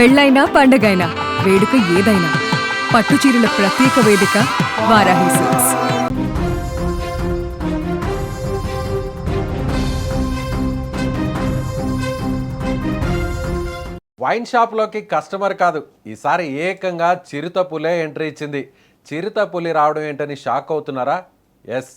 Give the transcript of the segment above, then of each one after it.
పెళ్ళైనా పండగైనా వేడుక ఏదైనా పట్టుచీరల ప్రత్యేక వేదిక వారాహి సిల్క్స్. వైన్ షాప్లోకి కస్టమర్ కాదు, ఈసారి ఏకంగా చిరుత పులే ఎంట్రీ ఇచ్చింది. చిరుత పులి రావడం ఏంటని షాక్ అవుతున్నారా? ఎస్,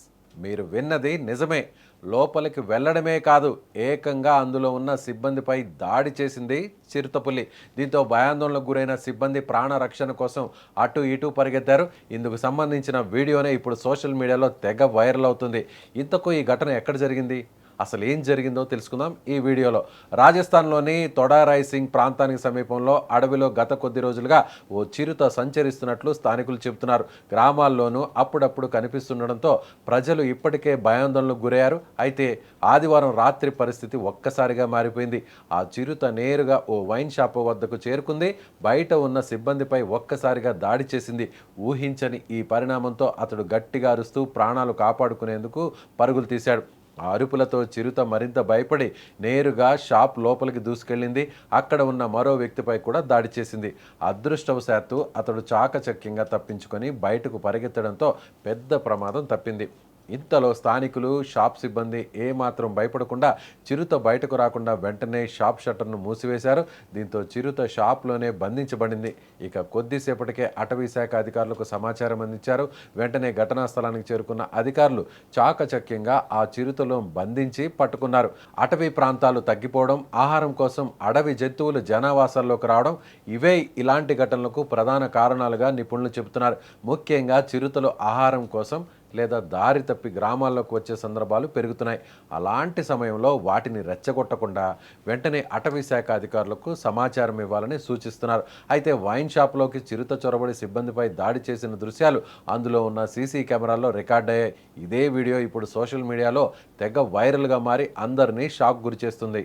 మీరు విన్నది నిజమే. లోపలికి వెళ్ళడమే కాదు, ఏకంగా అందులో ఉన్న సిబ్బందిపై దాడి చేసింది చిరుతపులి. దీంతో భయాందోళనకు గురైన సిబ్బంది ప్రాణ రక్షణ కోసం అటు ఇటు పరిగెత్తారు. ఇందుకు సంబంధించిన వీడియోనే ఇప్పుడు సోషల్ మీడియాలో తెగ వైరల్ అవుతుంది. ఇంతకు ఈ ఘటన ఎక్కడ జరిగింది, అసలు ఏం జరిగిందో తెలుసుకుందాం ఈ వీడియోలో. రాజస్థాన్లోని తొడారాయ్ సింగ్ ప్రాంతానికి సమీపంలో అడవిలో గత కొద్ది రోజులుగా ఓ చిరుత సంచరిస్తున్నట్లు స్థానికులు చెబుతున్నారు. గ్రామాల్లోనూ అప్పుడప్పుడు కనిపిస్తుండడంతో ప్రజలు ఇప్పటికే భయాందోళనకు గురయ్యారు. అయితే ఆదివారం రాత్రి పరిస్థితి ఒక్కసారిగా మారిపోయింది. ఆ చిరుత నేరుగా ఓ వైన్ షాప్ వద్దకు చేరుకుంది. బయట ఉన్న సిబ్బందిపై ఒక్కసారిగా దాడి చేసింది. ఊహించని ఈ పరిణామంతో అతడు గట్టిగా అరుస్తూ ప్రాణాలు కాపాడుకునేందుకు పరుగులు తీశాడు. ఆ అరుపులతో చిరుత మరింత భయపడి నేరుగా షాప్ లోపలికి దూసుకెళ్ళింది. అక్కడ ఉన్న మరో వ్యక్తిపై కూడా దాడి చేసింది. అదృష్టవశాత్తు అతడు చాకచక్యంగా తప్పించుకొని బయటకు పరిగెత్తడంతో పెద్ద ప్రమాదం తప్పింది. ఇంతలో స్థానికులు, షాప్ సిబ్బంది ఏమాత్రం భయపడకుండా చిరుత బయటకు రాకుండా వెంటనే షాప్ షట్టర్ను మూసివేశారు. దీంతో చిరుత షాప్లోనే బంధించబడింది. ఇక కొద్దిసేపటికే అటవీ శాఖ అధికారులకు సమాచారం అందించారు. వెంటనే ఘటనా స్థలానికి చేరుకున్న అధికారులు చాకచక్యంగా ఆ చిరుతలో బంధించి పట్టుకున్నారు. అటవీ ప్రాంతాలు తగ్గిపోవడం, ఆహారం కోసం అడవి జంతువులు జనావాసాల్లోకి రావడం, ఇవే ఇలాంటి ఘటనలకు ప్రధాన కారణాలుగా నిపుణులు చెబుతున్నారు. ముఖ్యంగా చిరుతలు ఆహారం కోసం లేదా దారి తప్పి గ్రామాల్లోకి వచ్చే సందర్భాలు పెరుగుతున్నాయి. అలాంటి సమయంలో వాటిని రెచ్చగొట్టకుండా వెంటనే అటవీ శాఖ అధికారులకు సమాచారం ఇవ్వాలని సూచిస్తున్నారు. అయితే వైన్ షాప్లోకి చిరుత చొరబడి సిబ్బందిపై దాడి చేసిన దృశ్యాలు అందులో ఉన్న సీసీ కెమెరాల్లో రికార్డ్ అయ్యాయి. ఇదే వీడియో ఇప్పుడు సోషల్ మీడియాలో తెగ వైరల్గా మారి అందరినీ షాక్ గురిచేస్తుంది.